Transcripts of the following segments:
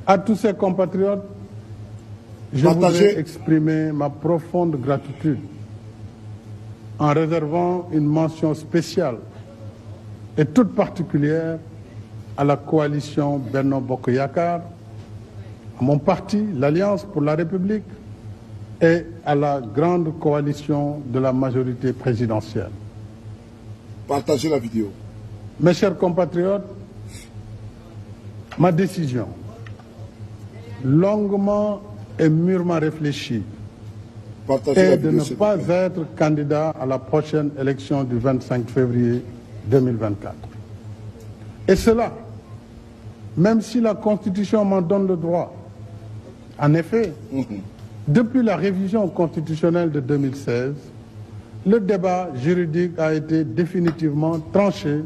À tous ces compatriotes, je voudrais exprimer ma profonde gratitude en réservant une mention spéciale et toute particulière à la coalition Benno Bokk Yakaar, à mon parti, l'Alliance pour la République, et à la grande coalition de la majorité présidentielle. Partagez la vidéo. Mes chers compatriotes, ma décision, longuement et mûrement réfléchie, est de ne pas être candidat à la prochaine élection du 25 février 2024. Et cela, même si la Constitution m'en donne le droit. En effet, depuis la révision constitutionnelle de 2016, le débat juridique a été définitivement tranché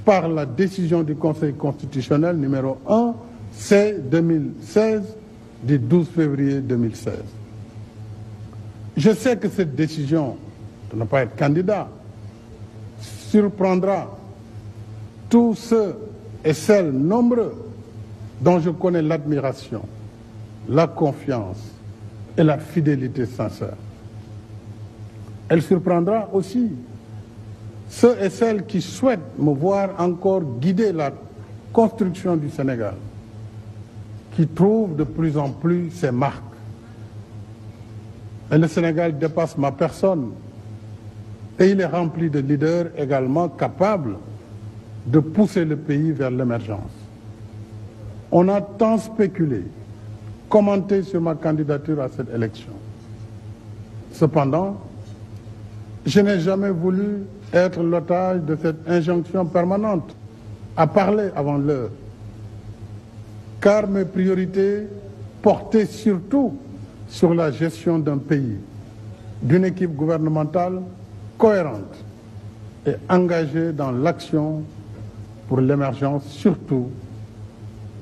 par la décision du Conseil constitutionnel numéro 1 C-2016 du 12 février 2016. Je sais que cette décision de ne pas être candidat surprendra tous ceux et celles nombreux dont je connais l'admiration, la confiance et la fidélité sincère. Elle surprendra aussi ceux et celles qui souhaitent me voir encore guider la construction du Sénégal, qui trouvent de plus en plus ses marques. Et le Sénégal dépasse ma personne et il est rempli de leaders également capables de pousser le pays vers l'émergence. On a tant spéculé, commenté sur ma candidature à cette élection. Cependant, je n'ai jamais voulu être l'otage de cette injonction permanente à parler avant l'heure, car mes priorités portaient surtout sur la gestion d'un pays, d'une équipe gouvernementale cohérente et engagée dans l'action pour l'émergence, surtout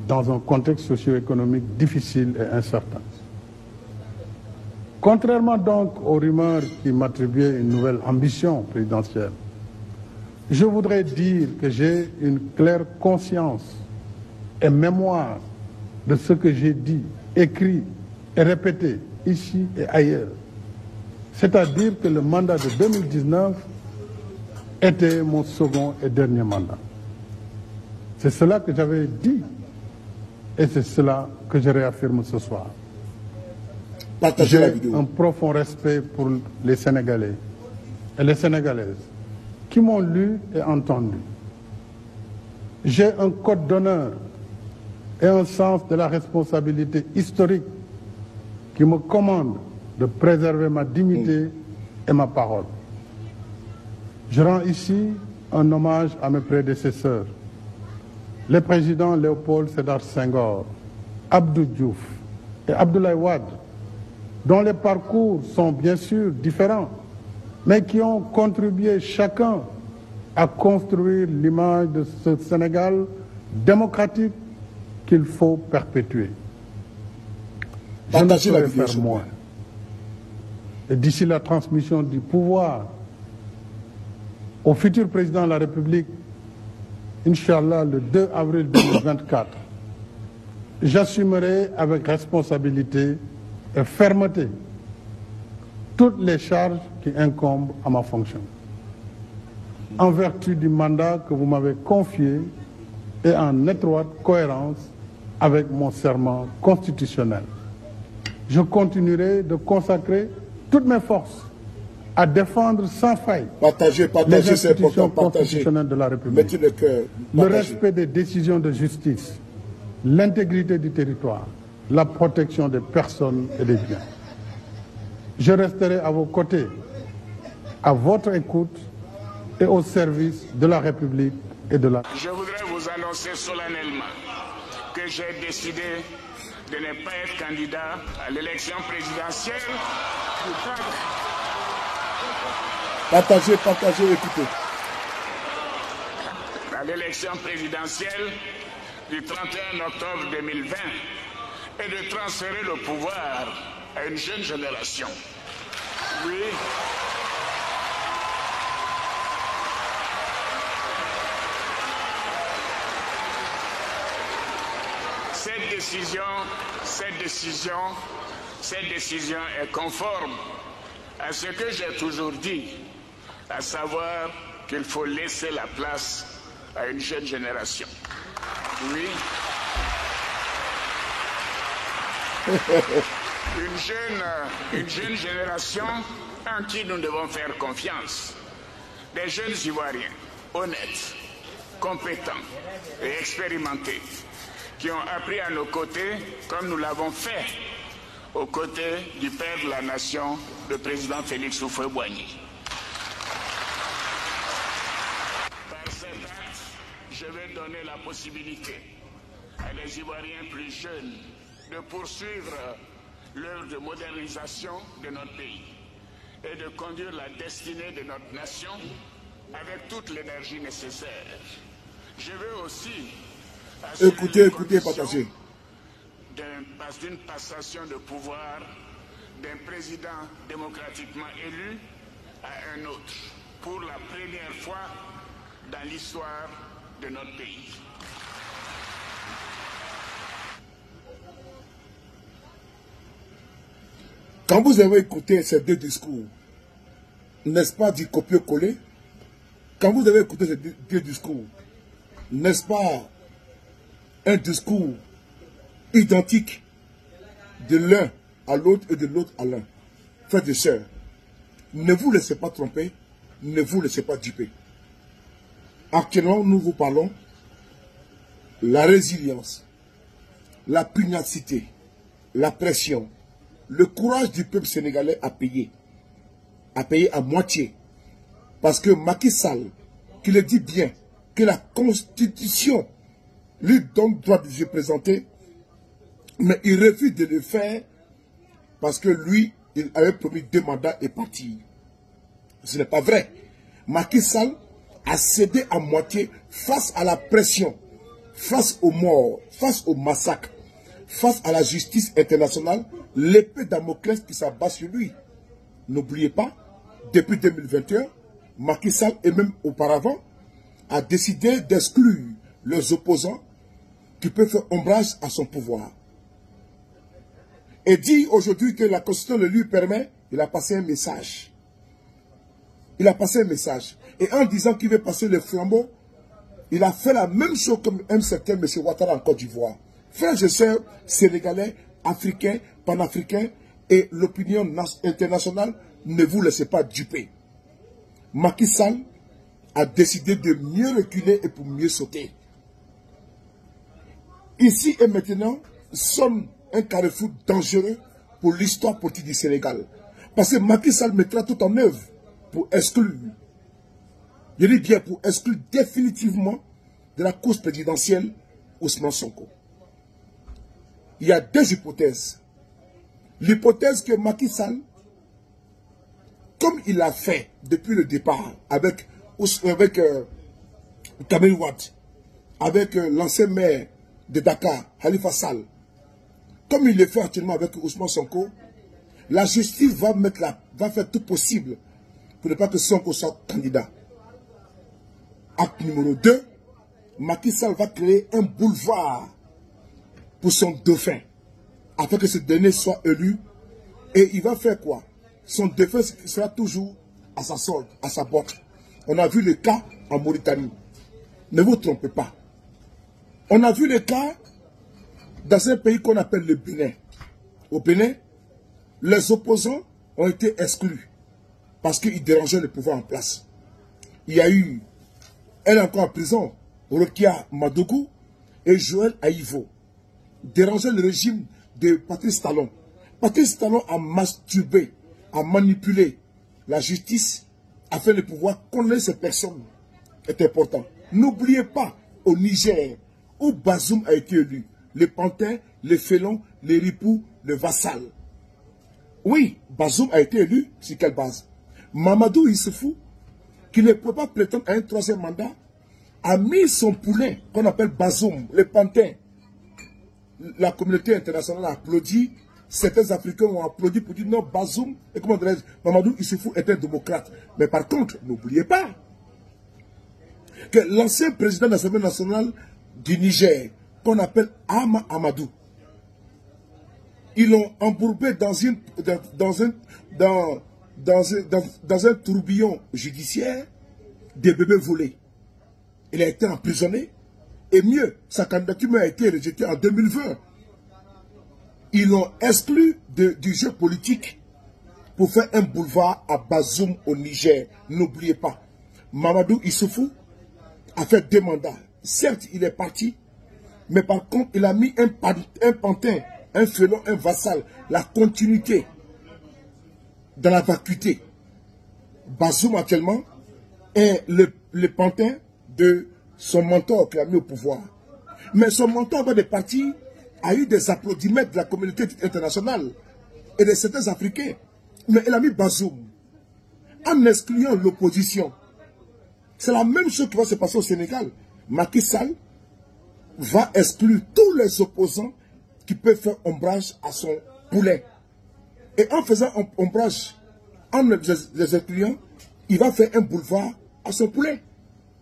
dans un contexte socio-économique difficile et incertain. Contrairement donc aux rumeurs qui m'attribuaient une nouvelle ambition présidentielle, je voudrais dire que j'ai une claire conscience et mémoire de ce que j'ai dit, écrit et répété ici et ailleurs. C'est-à-dire que le mandat de 2019 était mon second et dernier mandat. C'est cela que j'avais dit et c'est cela que je réaffirme ce soir. J'ai un profond respect pour les Sénégalais et les Sénégalaises qui m'ont lu et entendu. J'ai un code d'honneur et un sens de la responsabilité historique qui me commande de préserver ma dignité et ma parole. Je rends ici un hommage à mes prédécesseurs, les présidents Léopold Sédar Senghor, Abdou Diouf et Abdoulaye Wade, dont les parcours sont bien sûr différents, mais qui ont contribué chacun à construire l'image de ce Sénégal démocratique qu'il faut perpétuer. Je ne saurais faire moins. Et d'ici la transmission du pouvoir au futur président de la République, Inch'Allah, le 2 avril 2024, j'assumerai avec responsabilité et fermeté toutes les charges qui incombent à ma fonction, en vertu du mandat que vous m'avez confié et en étroite cohérence avec mon serment constitutionnel. Je continuerai de consacrer toutes mes forces à défendre sans faille les institutions constitutionnelles de la République, le respect des décisions de justice, l'intégrité du territoire, la protection des personnes et des biens. Je resterai à vos côtés, à votre écoute et au service de la République et de la... Je voudrais vous annoncer solennellement que j'ai décidé de ne pas être candidat à l'élection présidentielle du cadre. Partagez, écoutez. À l'élection présidentielle du 31 octobre 2020 et de transférer le pouvoir à une jeune génération. Oui. Cette cette décision est conforme à ce que j'ai toujours dit, à savoir qu'il faut laisser la place à une jeune génération. Oui. Une jeune génération en qui nous devons faire confiance. Des jeunes Ivoiriens honnêtes, compétents et expérimentés qui ont appris à nos côtés comme nous l'avons fait aux côtés du père de la nation, le président Félix Houphouët-Boigny. Par cet acte, je vais donner la possibilité à des Ivoiriens plus jeunes de poursuivre l'œuvre de modernisation de notre pays et de conduire la destinée de notre nation avec toute l'énergie nécessaire. Je veux aussi écoutez, partagez. D'une passation de pouvoir d'un président démocratiquement élu à un autre pour la première fois dans l'histoire de notre pays. Quand vous avez écouté ces deux discours, n'est-ce pas du copier-coller? Quand vous avez écouté ces deux discours, n'est-ce pas un discours identique de l'un à l'autre et de l'autre à l'un? Frères et sœurs, ne vous laissez pas tromper, ne vous laissez pas duper. Actuellement, nous vous parlons la résilience, la pugnacité, la pression, le courage du peuple sénégalais à payer à moitié. Parce que Macky Sall, qui le dit bien, que la Constitution lui donne droit de se présenter, mais il refuse de le faire parce que lui, il avait promis 2 mandats et partir. Ce n'est pas vrai. Macky Sall a cédé à moitié face à la pression, face aux morts, face au massacre, face à la justice internationale, l'épée Damoclès qui s'abat sur lui. N'oubliez pas, depuis 2021, Macky Sall et même auparavant a décidé d'exclure les opposants qui peuvent faire ombrage à son pouvoir. Et dit aujourd'hui que la Constitution le lui permet, il a passé un message. Il a passé un message. Et en disant qu'il veut passer le flambeau, il a fait la même chose comme un certain M. Ouattara en Côte d'Ivoire. Frères et sœurs sénégalais, africains, panafricains et l'opinion internationale, ne vous laissez pas duper. Macky Sall a décidé de mieux reculer et pour mieux sauter. Ici et maintenant, sommes un carrefour dangereux pour l'histoire politique du Sénégal. Parce que Macky Sall mettra tout en œuvre pour exclure, je dis bien pour exclure définitivement de la course présidentielle Ousmane Sonko. Il y a 2 hypothèses. L'hypothèse que Macky Sall, comme il l'a fait depuis le départ avec Kamel Wade, avec l'ancien maire de Dakar, Khalifa Sall, comme il le fait actuellement avec Ousmane Sonko, la justice va faire tout possible pour ne pas que Sonko soit candidat. Acte numéro 2, Macky Sall va créer un boulevard pour son dauphin, afin que ce dernier soit élu. Et il va faire quoi? Son dauphin sera toujours à sa solde, à sa botte. On a vu le cas en Mauritanie. Ne vous trompez pas. On a vu le cas dans un pays qu'on appelle le Bénin. Au Bénin, les opposants ont été exclus parce qu'ils dérangeaient le pouvoir en place. Il y a eu, elle est encore en prison, Rokia Madougou et Joël Aïvo, dérangeaient le régime de Patrice Talon. Patrice Talon a masturbé, a manipulé la justice afin de pouvoir connaître ces personnes. C'est important. N'oubliez pas, au Niger, où Bazoum a été élu, les pantins, les félons, les ripoux, le vassal. Oui, Bazoum a été élu, sur quelle base? Mamadou Issoufou, qui ne peut pas prétendre à un 3e mandat, a mis son poulain, qu'on appelle Bazoum, les pantins. La communauté internationale a applaudi, certains Africains ont applaudi pour dire non, Bazoum, et comment dirais-je, Mamadou Issoufou est un démocrate. Mais par contre, n'oubliez pas que l'ancien président de l'Assemblée nationale du Niger, qu'on appelle Ama Amadou, Ils l'ont embourbé dans un tourbillon judiciaire des bébés volés. Il a été emprisonné. Et mieux, sa candidature a été rejetée en 2020. Ils l'ont exclu du jeu politique pour faire un boulevard à Bazoum au Niger. N'oubliez pas, Mamadou Issoufou a fait 2 mandats. Certes, il est parti, mais par contre, il a mis un pantin, un félon, un vassal, la continuité dans la vacuité. Bazoum actuellement est le pantin de son mentor qu'il a mis au pouvoir. Mais son mentor avant de partir a eu des applaudissements de la communauté internationale et de certains Africains. Mais il a mis Bazoum en excluant l'opposition. C'est la même chose qui va se passer au Sénégal. Macky Sall va exclure tous les opposants qui peuvent faire ombrage à son poulet. Et en faisant ombrage, en les excluant, il va faire un boulevard à son poulet.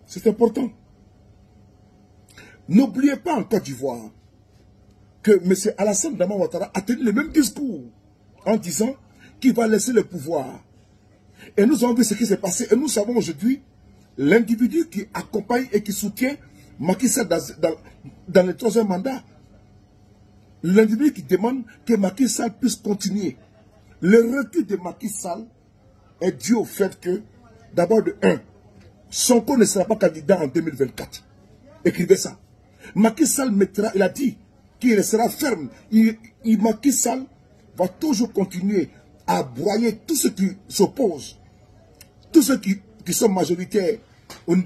C'est important. N'oubliez pas en Côte d'Ivoire que M. Alassane Dramane Ouattara a tenu le même discours en disant qu'il va laisser le pouvoir. Et nous avons vu ce qui s'est passé. Et nous savons aujourd'hui l'individu qui accompagne et qui soutient Macky Sall dans le 3e mandat. L'individu qui demande que Macky Sall puisse continuer. Le recul de Macky Sall est dû au fait que, d'abord de 1, Sonko ne sera pas candidat en 2024. Écrivez ça. Macky Sall mettra, il a dit qu'il restera ferme. Macky Sall va toujours continuer à broyer tous ceux qui s'opposent, tous ceux qui sont majoritaires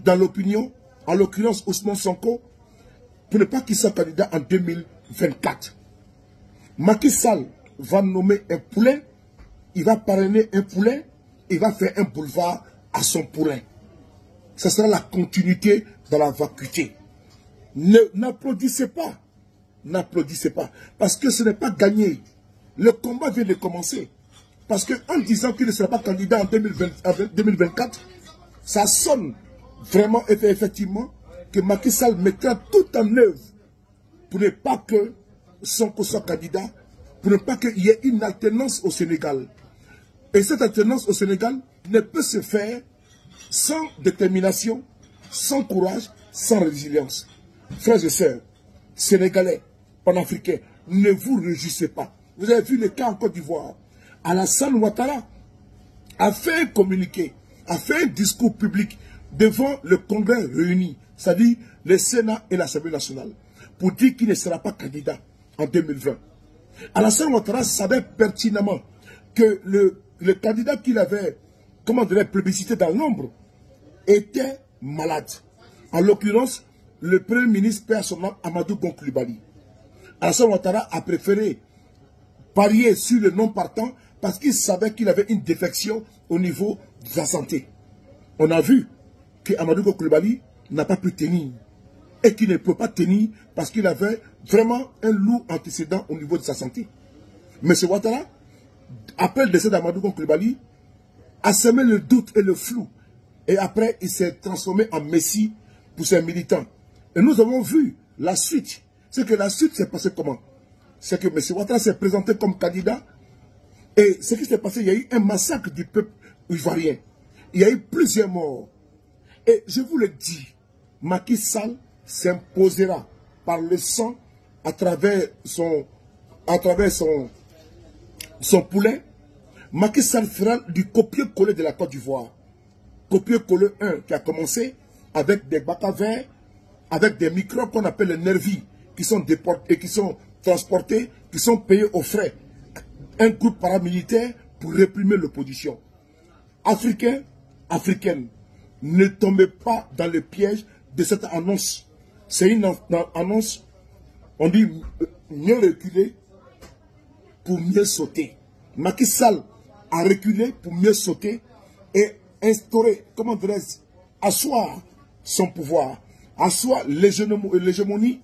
dans l'opinion, en l'occurrence Ousmane Sonko, pour ne pas qu'il soit candidat en 2024. Macky Sall va nommer un poulain, il va parrainer un poulain, il va faire un boulevard à son poulain. Ce sera la continuité dans la vacuité. N'applaudissez pas. N'applaudissez pas. Parce que ce n'est pas gagné. Le combat vient de commencer. Parce qu'en disant qu'il ne sera pas candidat en 2024, ça sonne vraiment effectivement que Macky Sall mettra tout en œuvre pour ne pas que Sonko soit candidat, pour ne pas qu'il y ait une alternance au Sénégal. Et cette alternance au Sénégal ne peut se faire sans détermination, sans courage, sans résilience. Frères et sœurs, Sénégalais, panafricains, ne vous réjouissez pas. Vous avez vu le cas en Côte d'Ivoire. Alassane Ouattara a fait un communiqué, a fait un discours public devant le Congrès réuni, c'est-à-dire le Sénat et l'Assemblée nationale, pour dire qu'il ne sera pas candidat en 2020. Alassane Ouattara savait pertinemment que le candidat qu'il avait, comment dirais-je, plébiscité dans l'ombre, était malade. En l'occurrence, le Premier ministre perd son nom, Amadou Gon Coulibaly. Alassane Ouattara a préféré parier sur le non partant parce qu'il savait qu'il avait une défection au niveau de sa santé. On a vu que Amadou Gon Coulibaly n'a pas pu tenir et qu'il ne peut pas tenir parce qu'il avait vraiment un lourd antécédent au niveau de sa santé. M. Ouattara, après le décès d'Amadou Gon Coulibaly, a semé le doute et le flou. Et après, il s'est transformé en messie pour ses militants. Et nous avons vu la suite. C'est que la suite s'est passée comment? C'est que M. Ouattara s'est présenté comme candidat. Et ce qui s'est passé, il y a eu un massacre du peuple ivoirien. Il y a eu plusieurs morts. Et je vous le dis, Macky Sall s'imposera par le sang à travers son poulet. Macky Sall fera du copier-coller de la Côte d'Ivoire. Copier-coller 1 qui a commencé avec des bacs à verre, avec des microbes qu'on appelle les nervis, qui sont déportés, qui sont transportés, qui sont payés aux frais. Un groupe paramilitaire pour réprimer l'opposition. Africains, africaines, ne tombez pas dans le piège de cette annonce. C'est une annonce, on dit mieux reculer pour mieux sauter. Macky Sall a reculé pour mieux sauter et instaurer, comment dirais-je, asseoir son pouvoir, asseoir l'hégémonie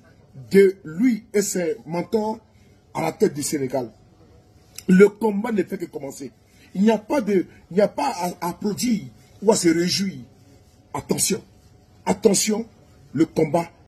de lui et ses mentors à la tête du Sénégal. Le combat ne fait que commencer. Il n'y a pas à applaudir ou à se réjouir. Attention, attention, le combat